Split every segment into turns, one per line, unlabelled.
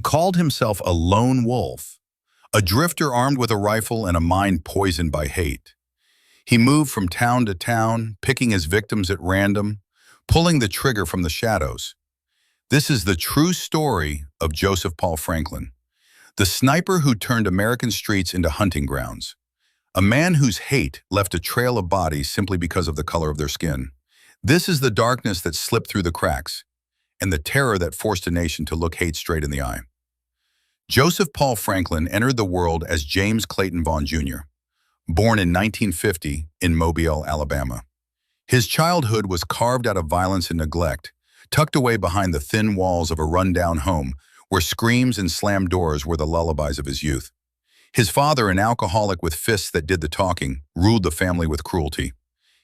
called himself a lone wolf, a drifter armed with a rifle and a mind poisoned by hate. He moved from town to town, picking his victims at random, pulling the trigger from the shadows. This is the true story of Joseph Paul Franklin, the sniper who turned American streets into hunting grounds, a man whose hate left a trail of bodies simply because of the color of their skin. This is the darkness that slipped through the cracks, and the terror that forced a nation to look hate straight in the eye. Joseph Paul Franklin entered the world as James Clayton Vaughn Jr., born in 1950 in Mobile, Alabama. His childhood was carved out of violence and neglect, tucked away behind the thin walls of a run-down home where screams and slammed doors were the lullabies of his youth. His father, an alcoholic with fists that did the talking, ruled the family with cruelty.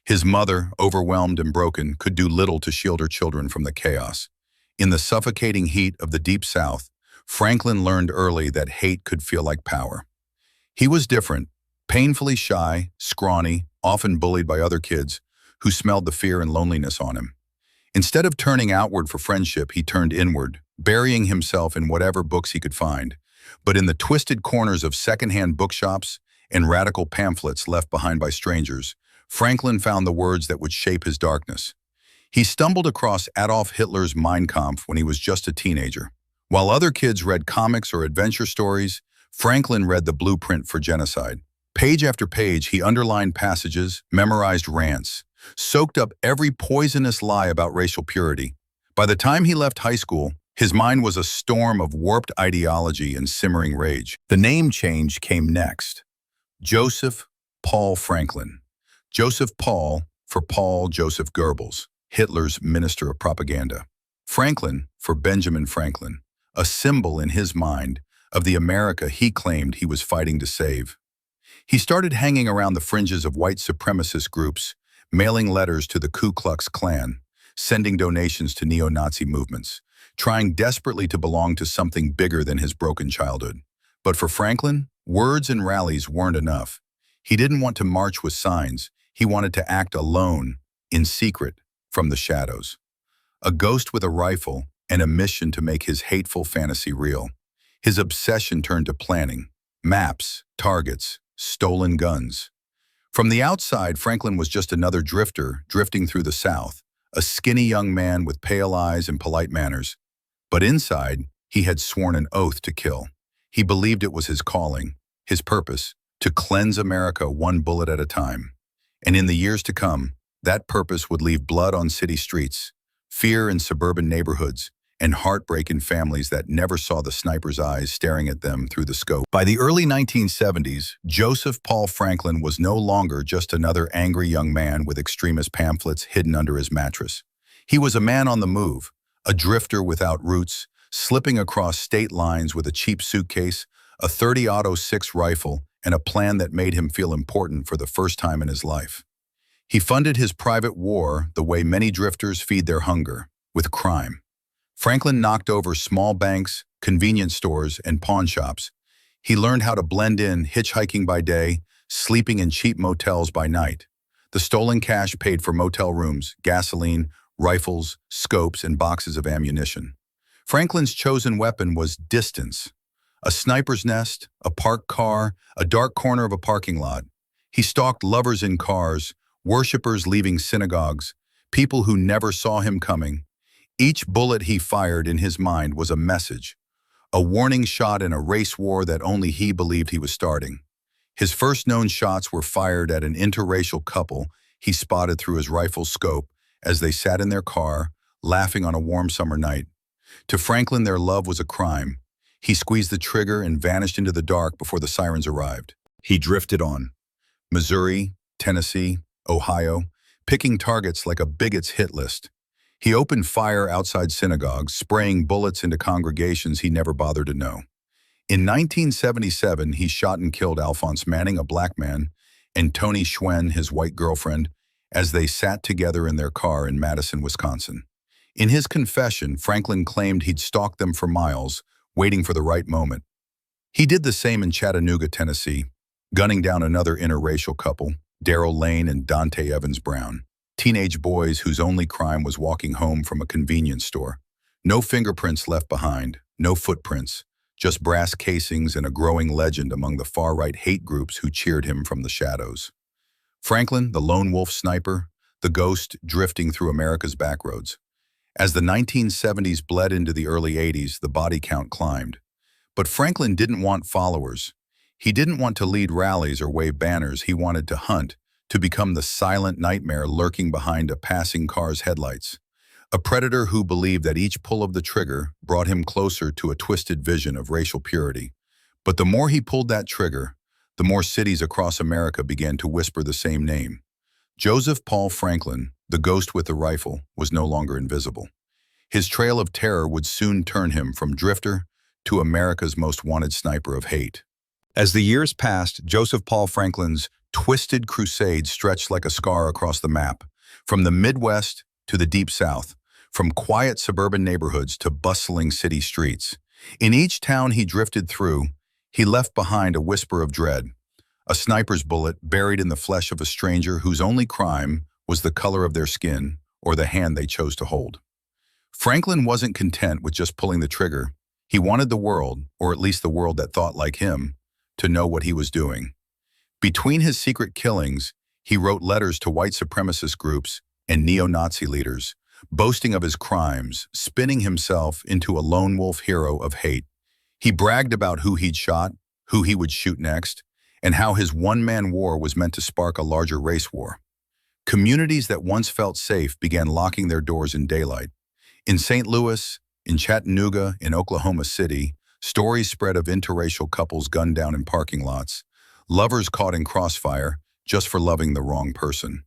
His mother, overwhelmed and broken, could do little to shield her children from the chaos. In the suffocating heat of the Deep South, Franklin learned early that hate could feel like power. He was different, painfully shy, scrawny, often bullied by other kids who smelled the fear and loneliness on him. Instead of turning outward for friendship, he turned inward, burying himself in whatever books he could find. But in the twisted corners of secondhand bookshops and radical pamphlets left behind by strangers, Franklin found the words that would shape his darkness. He stumbled across Adolf Hitler's Mein Kampf when he was just a teenager. While other kids read comics or adventure stories, Franklin read the blueprint for genocide. Page after page, he underlined passages, memorized rants, soaked up every poisonous lie about racial purity. By the time he left high school, his mind was a storm of warped ideology and simmering rage. The name change came next. Joseph Paul Franklin. Joseph Paul for Paul Joseph Goebbels, Hitler's minister of propaganda. Franklin for Benjamin Franklin, a symbol in his mind of the America he claimed he was fighting to save. He started hanging around the fringes of white supremacist groups, mailing letters to the Ku Klux Klan, sending donations to neo-Nazi movements, trying desperately to belong to something bigger than his broken childhood. But for Franklin, words and rallies weren't enough. He didn't want to march with signs. He wanted to act alone, in secret, from the shadows. A ghost with a rifle and a mission to make his hateful fantasy real. His obsession turned to planning, maps, targets, stolen guns. From the outside, Franklin was just another drifter drifting through the South, a skinny young man with pale eyes and polite manners. But inside, he had sworn an oath to kill. He believed it was his calling, his purpose, to cleanse America one bullet at a time. And in the years to come, that purpose would leave blood on city streets, fear in suburban neighborhoods, and heartbreak in families that never saw the sniper's eyes staring at them through the scope. By the early 1970s, Joseph Paul Franklin was no longer just another angry young man with extremist pamphlets hidden under his mattress. He was a man on the move, a drifter without roots, slipping across state lines with a cheap suitcase, a .30-06 rifle, and a plan that made him feel important for the first time in his life. He funded his private war the way many drifters feed their hunger, with crime. Franklin knocked over small banks, convenience stores, and pawn shops. He learned how to blend in, hitchhiking by day, sleeping in cheap motels by night. The stolen cash paid for motel rooms, gasoline, rifles, scopes, and boxes of ammunition. Franklin's chosen weapon was distance. A sniper's nest, a parked car, a dark corner of a parking lot. He stalked lovers in cars, worshipers leaving synagogues, people who never saw him coming. Each bullet he fired in his mind was a message, a warning shot in a race war that only he believed he was starting. His first known shots were fired at an interracial couple he spotted through his rifle's scope as they sat in their car, laughing on a warm summer night. To Franklin, their love was a crime. He squeezed the trigger and vanished into the dark before the sirens arrived. He drifted on. Missouri, Tennessee, Ohio, picking targets like a bigot's hit list. He opened fire outside synagogues, spraying bullets into congregations he never bothered to know. In 1977, he shot and killed Alphonse Manning, a black man, and Tony Schwen, his white girlfriend, as they sat together in their car in Madison, Wisconsin. In his confession, Franklin claimed he'd stalked them for miles, waiting for the right moment. He did the same in Chattanooga, Tennessee, gunning down another interracial couple, Darrell Lane and Dante Evans Brown. Teenage boys whose only crime was walking home from a convenience store. No fingerprints left behind, no footprints, just brass casings and a growing legend among the far-right hate groups who cheered him from the shadows. Franklin, the lone wolf sniper, the ghost drifting through America's backroads. As the 1970s bled into the early 80s, the body count climbed. But Franklin didn't want followers. He didn't want to lead rallies or wave banners. He wanted to hunt, to become the silent nightmare lurking behind a passing car's headlights. A predator who believed that each pull of the trigger brought him closer to a twisted vision of racial purity. But the more he pulled that trigger, the more cities across America began to whisper the same name. Joseph Paul Franklin, the ghost with the rifle, was no longer invisible. His trail of terror would soon turn him from drifter to America's most wanted sniper of hate. As the years passed, Joseph Paul Franklin's twisted crusade stretched like a scar across the map, from the Midwest to the Deep South, from quiet suburban neighborhoods to bustling city streets. In each town he drifted through, he left behind a whisper of dread, a sniper's bullet buried in the flesh of a stranger whose only crime was the color of their skin or the hand they chose to hold. Franklin wasn't content with just pulling the trigger. He wanted the world, or at least the world that thought like him, to know what he was doing. Between his secret killings, he wrote letters to white supremacist groups and neo-Nazi leaders, boasting of his crimes, spinning himself into a lone wolf hero of hate. He bragged about who he'd shot, who he would shoot next, and how his one-man war was meant to spark a larger race war. Communities that once felt safe began locking their doors in daylight. In St. Louis, in Chattanooga, in Oklahoma City, stories spread of interracial couples gunned down in parking lots, lovers caught in crossfire just for loving the wrong person.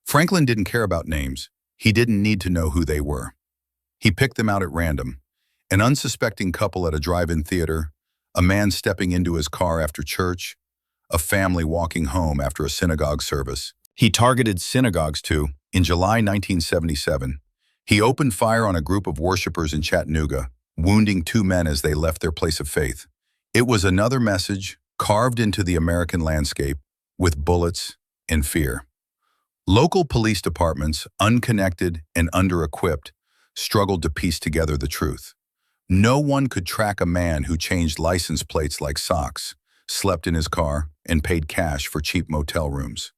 Franklin didn't care about names. He didn't need to know who they were. He picked them out at random. An unsuspecting couple at a drive-in theater, a man stepping into his car after church, a family walking home after a synagogue service. He targeted synagogues too. In July 1977, he opened fire on a group of worshipers in Chattanooga, wounding 2 men as they left their place of faith. It was another message carved into the American landscape with bullets and fear. Local police departments, unconnected and under-equipped, struggled to piece together the truth. No one could track a man who changed license plates like socks, slept in his car, and paid cash for cheap motel rooms.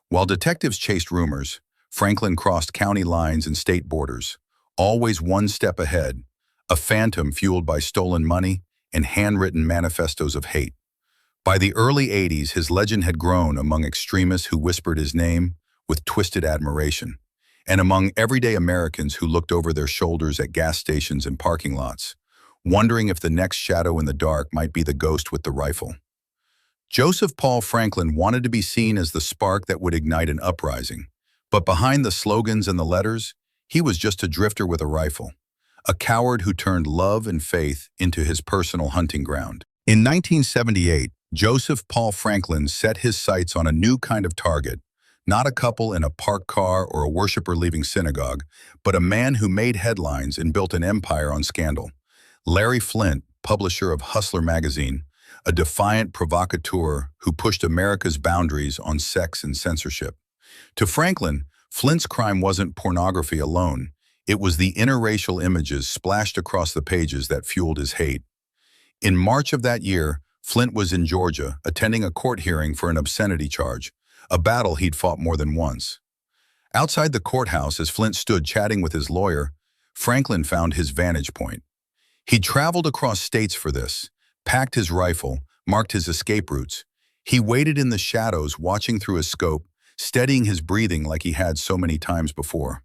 While detectives chased rumors, Franklin crossed county lines and state borders, always one step ahead, a phantom fueled by stolen money and handwritten manifestos of hate. By the early 80s, his legend had grown among extremists who whispered his name with twisted admiration, and among everyday Americans who looked over their shoulders at gas stations and parking lots, wondering if the next shadow in the dark might be the ghost with the rifle. Joseph Paul Franklin wanted to be seen as the spark that would ignite an uprising, but behind the slogans and the letters, he was just a drifter with a rifle, a coward who turned love and faith into his personal hunting ground. In 1978, Joseph Paul Franklin set his sights on a new kind of target, not a couple in a parked car or a worshiper leaving synagogue, but a man who made headlines and built an empire on scandal. Larry Flynt, publisher of Hustler magazine, a defiant provocateur who pushed America's boundaries on sex and censorship. To Franklin, Flynt's crime wasn't pornography alone. It was the interracial images splashed across the pages that fueled his hate. In March of that year, Flynt was in Georgia, attending a court hearing for an obscenity charge, a battle he'd fought more than once. Outside the courthouse, as Flynt stood chatting with his lawyer, Franklin found his vantage point. He'd traveled across states for this, packed his rifle, marked his escape routes. He waited in the shadows, watching through his scope, steadying his breathing like he had so many times before.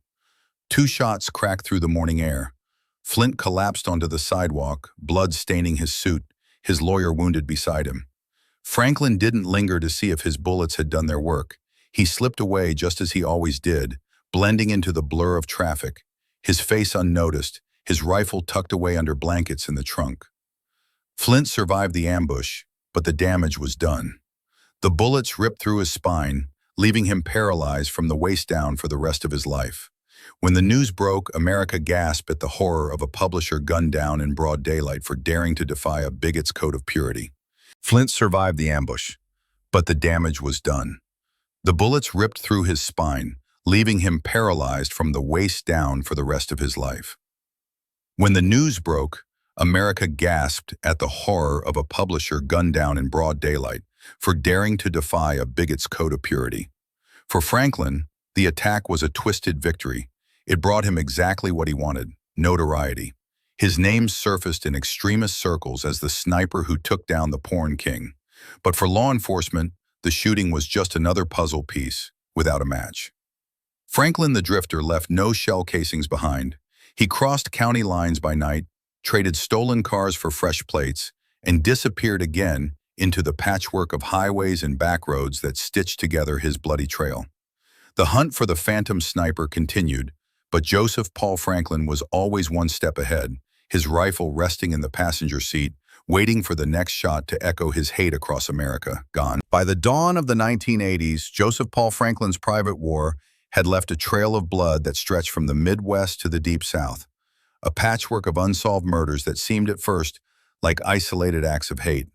2 shots cracked through the morning air. Flynt collapsed onto the sidewalk, blood staining his suit, his lawyer wounded beside him. Franklin didn't linger to see if his bullets had done their work. He slipped away just as he always did, blending into the blur of traffic, his face unnoticed, his rifle tucked away under blankets in the trunk. Flynt survived the ambush, but the damage was done. The bullets ripped through his spine, leaving him paralyzed from the waist down for the rest of his life. When the news broke, America gasped at the horror of a publisher gunned down in broad daylight for daring to defy a bigot's code of purity. Flynt survived the ambush, but the damage was done. The bullets ripped through his spine, leaving him paralyzed from the waist down for the rest of his life. When the news broke, America gasped at the horror of a publisher gunned down in broad daylight for daring to defy a bigot's code of purity. For Franklin, the attack was a twisted victory. It brought him exactly what he wanted: notoriety. His name surfaced in extremist circles as the sniper who took down the porn king. But for law enforcement, the shooting was just another puzzle piece without a match. Franklin the Drifter left no shell casings behind. He crossed county lines by night, traded stolen cars for fresh plates, and disappeared again into the patchwork of highways and back roads that stitched together his bloody trail. The hunt for the phantom sniper continued, but Joseph Paul Franklin was always one step ahead, his rifle resting in the passenger seat, waiting for the next shot to echo his hate across America. Gone. By the dawn of the 1980s, Joseph Paul Franklin's private war had left a trail of blood that stretched from the Midwest to the Deep South, a patchwork of unsolved murders that seemed at first like isolated acts of hate.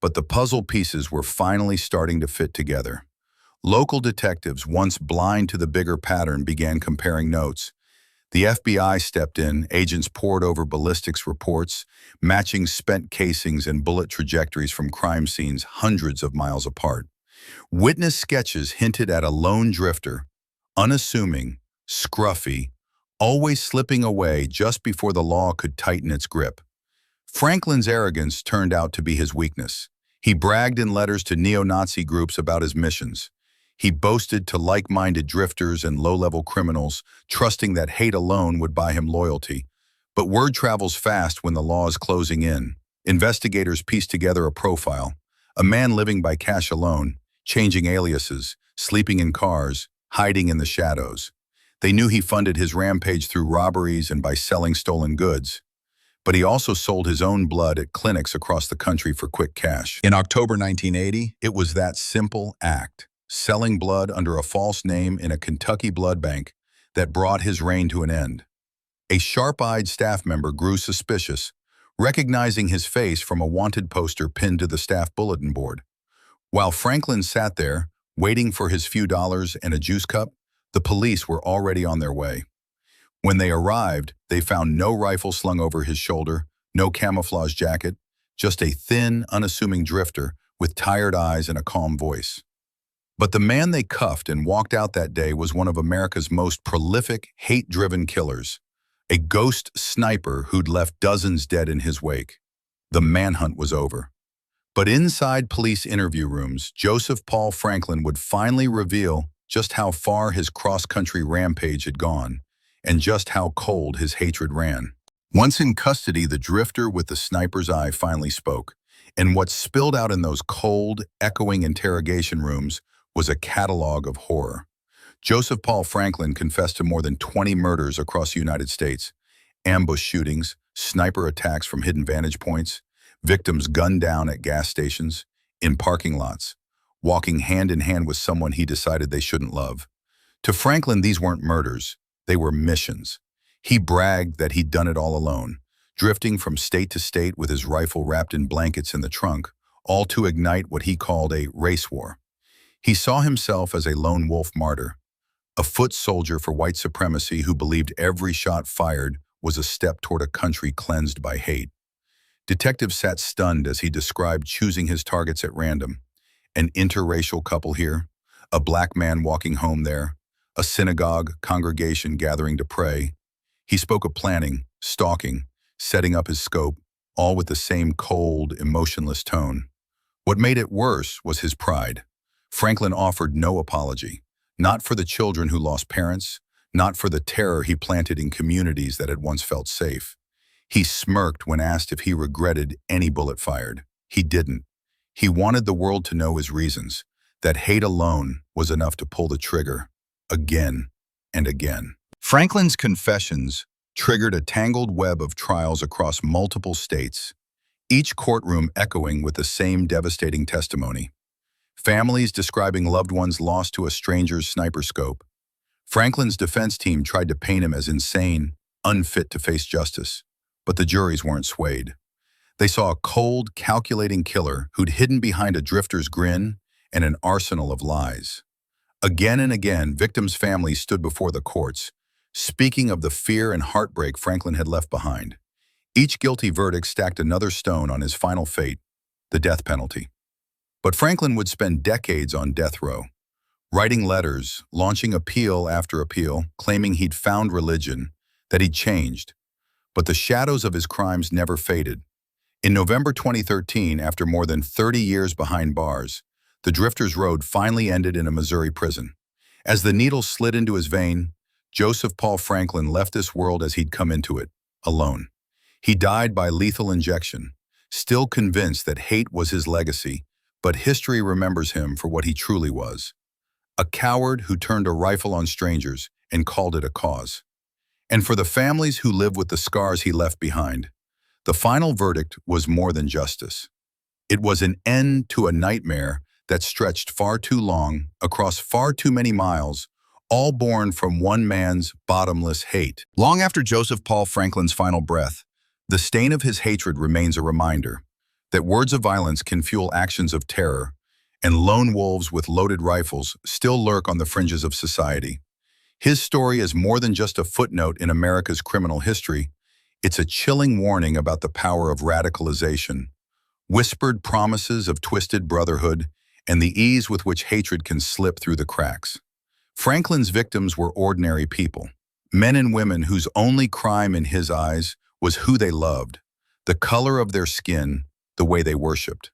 But the puzzle pieces were finally starting to fit together. Local detectives, once blind to the bigger pattern, began comparing notes. The FBI stepped in, agents pored over ballistics reports, matching spent casings and bullet trajectories from crime scenes hundreds of miles apart. Witness sketches hinted at a lone drifter, unassuming, scruffy, always slipping away just before the law could tighten its grip. Franklin's arrogance turned out to be his weakness. He bragged in letters to neo-Nazi groups about his missions. He boasted to like-minded drifters and low-level criminals, trusting that hate alone would buy him loyalty. But word travels fast when the law is closing in. Investigators pieced together a profile: a man living by cash alone, changing aliases, sleeping in cars, hiding in the shadows. They knew he funded his rampage through robberies and by selling stolen goods. But he also sold his own blood at clinics across the country for quick cash. In October 1980, it was that simple act, selling blood under a false name in a Kentucky blood bank, that brought his reign to an end. A sharp-eyed staff member grew suspicious, recognizing his face from a wanted poster pinned to the staff bulletin board. While Franklin sat there, waiting for his few dollars and a juice cup, the police were already on their way. When they arrived, they found no rifle slung over his shoulder, no camouflage jacket, just a thin, unassuming drifter with tired eyes and a calm voice. But the man they cuffed and walked out that day was one of America's most prolific, hate-driven killers, a ghost sniper who'd left dozens dead in his wake. The manhunt was over. But inside police interview rooms, Joseph Paul Franklin would finally reveal just how far his cross-country rampage had gone, and just how cold his hatred ran. Once in custody, the drifter with the sniper's eye finally spoke, and what spilled out in those cold, echoing interrogation rooms was a catalog of horror. Joseph Paul Franklin confessed to more than 20 murders across the United States: ambush shootings, sniper attacks from hidden vantage points, victims gunned down at gas stations, in parking lots, walking hand in hand with someone he decided they shouldn't love. To Franklin, these weren't murders. They were missions. He bragged that he'd done it all alone, drifting from state to state with his rifle wrapped in blankets in the trunk, all to ignite what he called a race war. He saw himself as a lone wolf martyr, a foot soldier for white supremacy who believed every shot fired was a step toward a country cleansed by hate. Detectives sat stunned as he described choosing his targets at random: an interracial couple here, a black man walking home there, a synagogue congregation gathering to pray. He spoke of planning, stalking, setting up his scope, all with the same cold, emotionless tone. What made it worse was his pride. Franklin offered no apology, not for the children who lost parents, not for the terror he planted in communities that had once felt safe. He smirked when asked if he regretted any bullet fired. He didn't. He wanted the world to know his reasons, that hate alone was enough to pull the trigger, again and again. Franklin's confessions triggered a tangled web of trials across multiple states, each courtroom echoing with the same devastating testimony. Families describing loved ones lost to a stranger's sniper scope. Franklin's defense team tried to paint him as insane, unfit to face justice, but the juries weren't swayed. They saw a cold, calculating killer who'd hidden behind a drifter's grin and an arsenal of lies. Again and again, victims' families stood before the courts, speaking of the fear and heartbreak Franklin had left behind. Each guilty verdict stacked another stone on his final fate, the death penalty. But Franklin would spend decades on death row, writing letters, launching appeal after appeal, claiming he'd found religion, that he'd changed. But the shadows of his crimes never faded. In November 2013, after more than 30 years behind bars, the drifter's road finally ended in a Missouri prison. As the needle slid into his vein, Joseph Paul Franklin left this world as he'd come into it, alone. He died by lethal injection, still convinced that hate was his legacy, but history remembers him for what he truly was. A coward who turned a rifle on strangers and called it a cause. And for the families who live with the scars he left behind, the final verdict was more than justice. It was an end to a nightmare that stretched far too long, across far too many miles, all born from one man's bottomless hate. Long after Joseph Paul Franklin's final breath, the stain of his hatred remains a reminder that words of violence can fuel actions of terror, and lone wolves with loaded rifles still lurk on the fringes of society. His story is more than just a footnote in America's criminal history. It's a chilling warning about the power of radicalization, whispered promises of twisted brotherhood, and the ease with which hatred can slip through the cracks. Franklin's victims were ordinary people, men and women whose only crime in his eyes was who they loved, the color of their skin, the way they worshipped.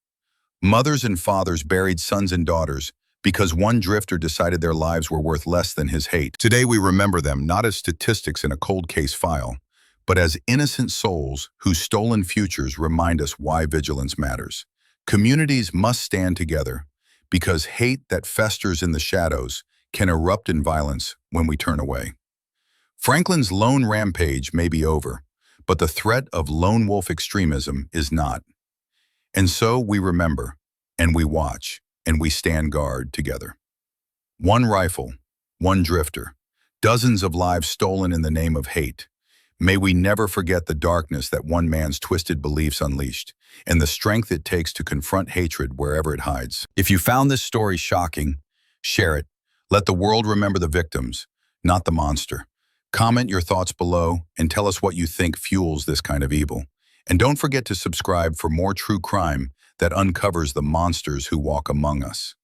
Mothers and fathers buried sons and daughters because one drifter decided their lives were worth less than his hate. Today we remember them not as statistics in a cold case file, but as innocent souls whose stolen futures remind us why vigilance matters. Communities must stand together because hate that festers in the shadows can erupt in violence when we turn away. Franklin's lone rampage may be over, but the threat of lone wolf extremism is not. And so we remember, and we watch, and we stand guard together. One rifle, one drifter, dozens of lives stolen in the name of hate. May we never forget the darkness that one man's twisted beliefs unleashed, and the strength it takes to confront hatred wherever it hides. If you found this story shocking, share it. Let the world remember the victims, not the monster. Comment your thoughts below and tell us what you think fuels this kind of evil. And don't forget to subscribe for more true crime that uncovers the monsters who walk among us.